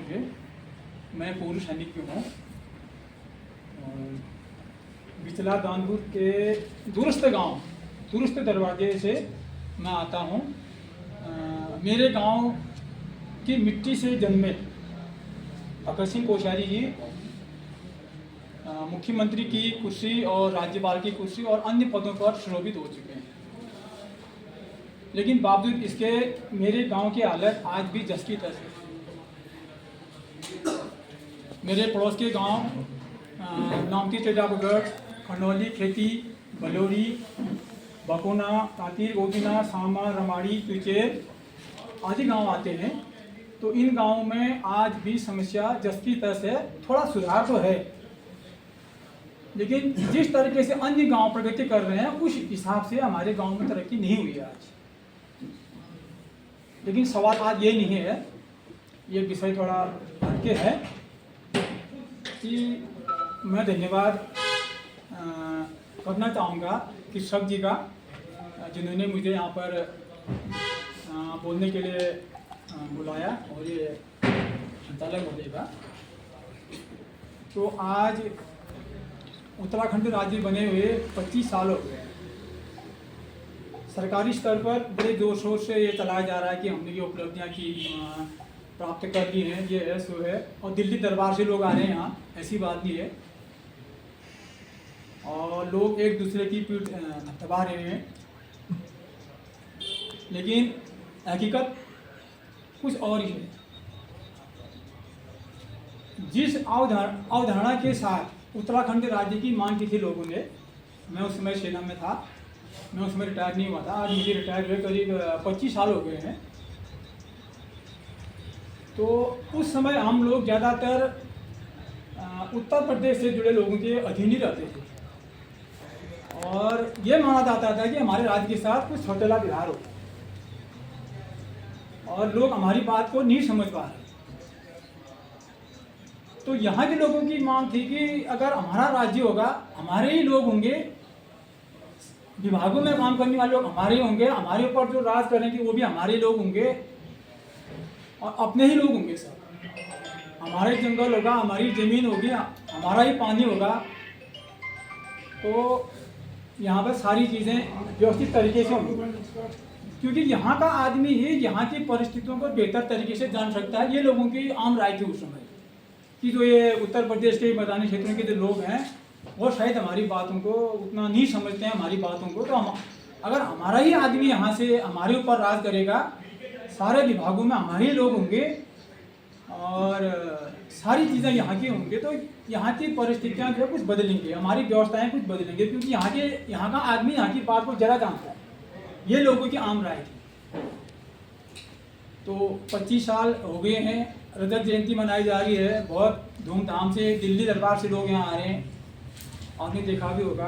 होंगे। मैं पूर्व सैनिक हूँ और बिचला दानपुर के दूरस्थ गांव, दूरस्थ दरवाजे से मैं आता हूँ। मेरे गांव की मिट्टी से जन्मे भगत सिंह कोश्यारी जी मुख्यमंत्री की कुर्सी और राज्यपाल की कुर्सी और अन्य पदों पर सुशोभित हो चुके हैं, लेकिन बावजूद इसके मेरे गांव की हालत आज भी जस की तस है। मेरे पड़ोस के गांव नामती चेटाबगढ़, खंडौली, खेती, बलौरी, बकोना, तातिर, गोदिना, सामा, रमाड़ी, कुचेर आदि गांव आते हैं। तो इन गांवों में आज भी समस्या जस की तस है। थोड़ा सुधार तो है, लेकिन जिस तरीके से अन्य गांव प्रगति कर रहे हैं उस हिसाब से हमारे गांव में तरक्की नहीं हुई है आज। लेकिन सवाल आज ये नहीं है, ये विषय थोड़ा हटके है कि मैं धन्यवाद करना चाहूँगा कृषक जी का, जिन्होंने मुझे यहाँ पर बोलने के लिए बुलाया और ये संचालक बोलेगा। तो आज उत्तराखंड राज्य बने हुए 25 साल हो गए। सरकारी स्तर पर बड़े जोर शोर से ये चलाया जा रहा है कि हमने ये उपलब्धियाँ की प्राप्त कर ली हैं, ये है सो है, और दिल्ली दरबार से लोग आ रहे हैं यहाँ, ऐसी बात नहीं है। और लोग एक दूसरे की पीठ दबा रहे हैं, लेकिन हकीकत कुछ और ही है। जिस अवधारणा के साथ उत्तराखंड राज्य की मांग की थी लोगों ने, मैं उस समय सेना में था, मैं उसमें रिटायर नहीं हुआ था, आज मुझे रिटायर हुए करीब 25 साल हो गए हैं। तो उस समय हम लोग ज़्यादातर उत्तर प्रदेश से जुड़े लोगों के अधीन ही रहते थे और ये माना जाता था कि हमारे राज्य के साथ कुछ सौतेला व्यवहार होता है और लोग हमारी बात को नहीं समझ पा रहे। तो यहाँ के लोगों की मांग थी कि अगर हमारा राज्य होगा, हमारे ही लोग होंगे, विभागों में काम करने वाले लोग हमारे ही होंगे, हमारे ऊपर जो राज करेंगे वो भी हमारे लोग होंगे और अपने ही लोग होंगे। सब हमारे जंगल होगा, हमारी ज़मीन होगी, हमारा ही पानी होगा। तो यहाँ पर सारी चीज़ें व्यवस्थित तरीके से होंगी, क्योंकि यहाँ का आदमी ही यहाँ की परिस्थितियों को बेहतर तरीके से जान सकता है। ये लोगों की आम राय थी उस समय कि जो ये उत्तर प्रदेश के मैदानी क्षेत्रों के जो लोग हैं वो शायद हमारी बातों को उतना नहीं समझते हैं, हमारी बातों को। तो हम अगर हमारा ही आदमी यहाँ से हमारे ऊपर राज करेगा, सारे विभागों में हमारे ही लोग होंगे और सारी चीज़ें यहाँ की होंगी, तो यहाँ की परिस्थितियाँ जो कुछ बदलेंगी, हमारी व्यवस्थाएं कुछ बदलेंगी, क्योंकि यहाँ का आदमी यहाँ की बात को ज़रा जानता है। ये लोगों की आम राय थी। तो 25 साल हो गए हैं, रजत जयंती मनाई जा रही है बहुत धूमधाम से। दिल्ली दरबार से लोग यहाँ आ रहे हैं, आपने देखा भी होगा,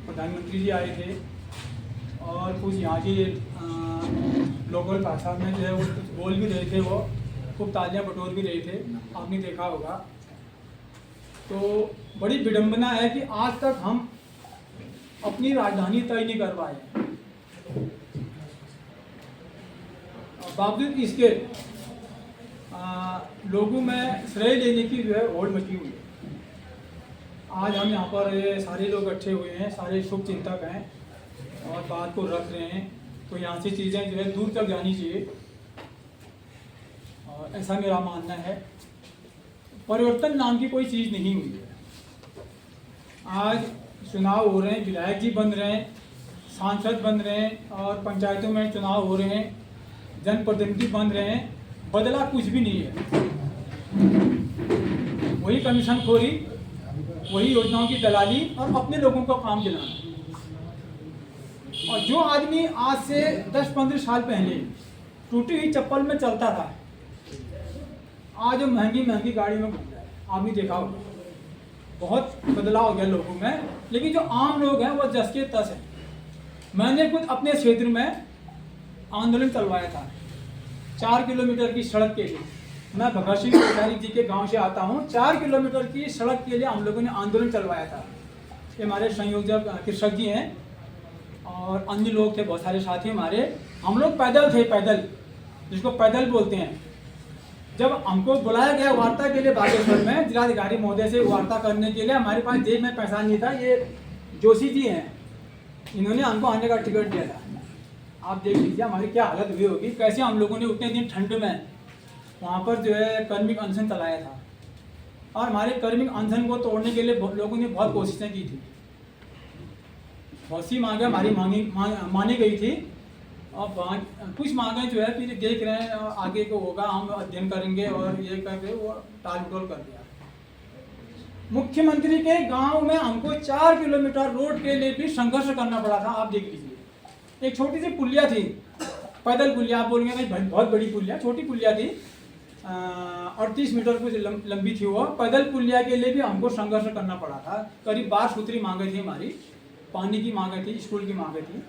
प्रधानमंत्री जी आए थे और कुछ यहाँ की लोकल भाषा में जो है वो कुछ बोल भी रहे थे, वो खूब तालियां बटोर भी रहे थे, आपने देखा होगा। तो बड़ी विडंबना है कि आज तक हम अपनी राजधानी तय नहीं कर पाए, बावजूद इसके लोगों में श्रेय लेने की जो है होड़ मची हुई है। आज हम यहाँ पर ये सारे लोग इकट्ठे हुए हैं, सारे शुभ चिंतक हैं और बात को रख रहे हैं, तो यहाँ से चीज़ें जो है दूर तक जानी चाहिए और ऐसा मेरा मानना है। परिवर्तन नाम की कोई चीज़ नहीं हुई है। आज चुनाव हो रहे हैं, विधायक जी बन रहे हैं, सांसद बन रहे हैं और पंचायतों में चुनाव हो रहे हैं, जनप्रतिनिधि बन रहे हैं, बदला कुछ भी नहीं है। वही कमीशन खोरी, वही योजनाओं की दलाली और अपने लोगों को काम दिलाना। और जो आदमी आज से 10-15 साल पहले टूटी हुई चप्पल में चलता था, आज वो महंगी गाड़ी में घूम रहा है, आपने देखा होगा। बहुत बदलाव हो गया लोगों में, लेकिन जो आम लोग हैं वो जस के तस हैं। मैंने खुद अपने क्षेत्र में आंदोलन चलवाया था 4 किलोमीटर की सड़क के लिए। मैं भगत सिंह कोश्यारी जी के गांव से आता हूं। 4 किलोमीटर की सड़क के लिए हम लोगों ने आंदोलन चलवाया था। ये हमारे संयोजक कृषक जी हैं और अन्य लोग थे, बहुत सारे साथी हमारे। हम लोग पैदल थे, पैदल, जिसको पैदल बोलते हैं। जब हमको बुलाया गया वार्ता के लिए बागेश्वर में जिलाधिकारी महोदय से वार्ता करने के लिए, हमारे पास जेब में पैसा नहीं था। ये जोशी जी हैं, इन्होंने हमको आने का टिकट दिया था। आप देख लीजिए हमारी क्या हालत हुई होगी, कैसे हम लोगों ने उतने दिन ठंड में वहाँ पर जो है कर्मिक अनशन चलाया था। और हमारे कर्मिक अनशन को तोड़ने के लिए लोगों ने बहुत कोशिशें की थी। बहुत सी मांगें हमारी मानी गई थी, और कुछ मांगें जो है फिर देख रहे हैं आगे को होगा, हम अध्ययन करेंगे और ये करके वो टालमटोल कर दिया। मुख्यमंत्री के गांव में हमको 4 किलोमीटर रोड के लिए भी संघर्ष करना पड़ा था। आप देख लीजिए, एक छोटी सी पुलिया थी, पैदल पुलिया, आप बोलेंगे नहीं बहुत बड़ी पुलिया, छोटी पुलिया थी, 38 मीटर कुछ लंबी थी वो। पैदल पुलिया के लिए भी हमको संघर्ष करना पड़ा था। करीब 12 सूत्री मांगे थी हमारी, पानी की मांगे थी, स्कूल की मांगे थी।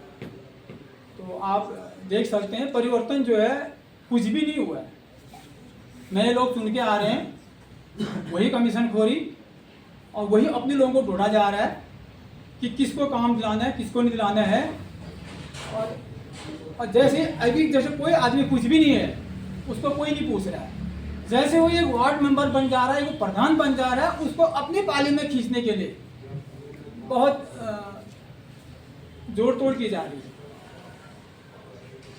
तो आप देख सकते हैं परिवर्तन जो है कुछ भी नहीं हुआ है। नए लोग चुन के आ रहे हैं, वही कमीशन खोरी और वही अपने लोगों को ढूंढा जा रहा है कि किसको काम दिलाना है, किसको नहीं दिलाना है। और जैसे अभी जैसे कोई आदमी कुछ भी नहीं है, उसको कोई नहीं पूछ रहा है। जैसे वो एक वार्ड मेंबर बन जा रहा है, वो प्रधान बन जा रहा है, उसको अपनी पाली में खींचने के लिए बहुत जोड़ तोड़ की जा रही है।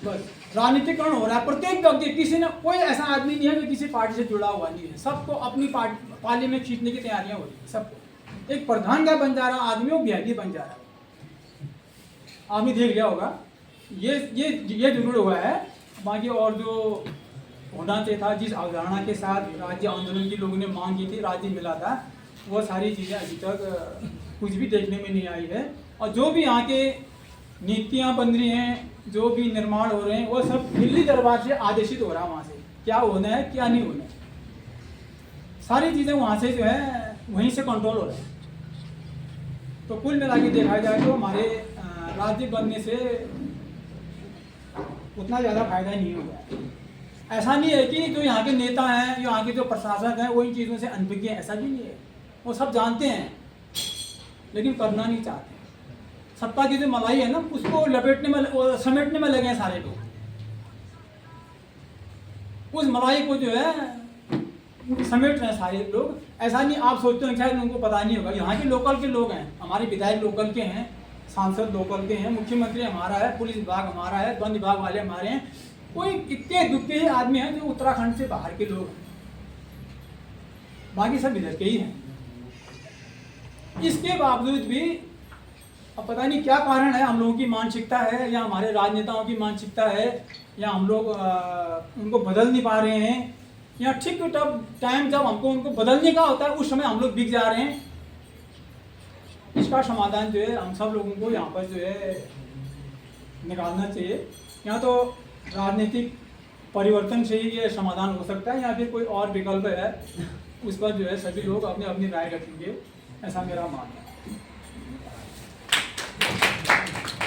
बस राजनीतिकरण हो रहा है। प्रत्येक व्यक्ति, किसी ने कोई ऐसा आदमी नहीं है जो किसी पार्टी से जुड़ा हुआ नहीं है। सबको अपनी पाली में खींचने की तैयारियां हो रही है। सबको एक प्रधान क्या बन जा रहा है, आदमी वो वीआईपी बन जा रहा है। आपने देख लिया होगा, ये जरूर हुआ है। बाकी और जो होना चाहिए था, जिस अवधारणा के साथ राज्य आंदोलन की लोगों ने मांग की थी, राज्य मिला था, वो सारी चीज़ें अभी तक कुछ भी देखने में नहीं आई है। और जो भी यहाँ के नीतियाँ बन रही हैं, जो भी निर्माण हो रहे हैं, वो सब दिल्ली दरबार से आदेशित हो रहा है। वहाँ से क्या होना है क्या नहीं होना है, सारी चीज़ें वहाँ से जो है वहीं से कंट्रोल हो रहा है। तो कुल मिला के देखा जाए तो हमारे राज्य बनने से उतना ज़्यादा फायदा नहीं हुआ है। ऐसा नहीं है कि जो यहाँ के नेता हैं, यहाँ के जो प्रशासक हैं, वो इन चीज़ों से अनभिज्ञ हैं, ऐसा भी नहीं है। वो सब जानते हैं लेकिन करना नहीं चाहते। सत्ता की जो मलाई है ना, उसको लपेटने में, समेटने में लगे हैं सारे लोग। उस मलाई को जो है समेट रहे हैं सारे लोग। ऐसा नहीं आप सोचते हैं शायद उनको पता नहीं होगा। यहाँ के लोकल के लोग हैं, हमारे विधायक लोकल के हैं, सांसद लोकल के हैं, मुख्यमंत्री हमारा है, पुलिस विभाग हमारा है, वन विभाग वाले हमारे हैं। कोई इतने दुखते ही आदमी हैं जो उत्तराखंड से बाहर के लोग हैं, बाकी सब इधर के ही हैं। इसके बावजूद भी अब पता नहीं क्या कारण है, हम लोगों की मानसिकता है या हमारे राजनेताओं की मानसिकता है, या हम लोग उनको बदल नहीं पा रहे हैं, या ठीक टाइम जब हमको उनको बदलने का होता है उस समय हम लोग बिक जा रहे हैं। इसका समाधान जो है हम सब लोगों को यहाँ पर जो है निकालना चाहिए। या तो राजनीतिक परिवर्तन से ही ये समाधान हो सकता है, या फिर कोई और विकल्प है, उस पर जो है सभी लोग अपनी अपनी राय रखेंगे, ऐसा मेरा मानना है।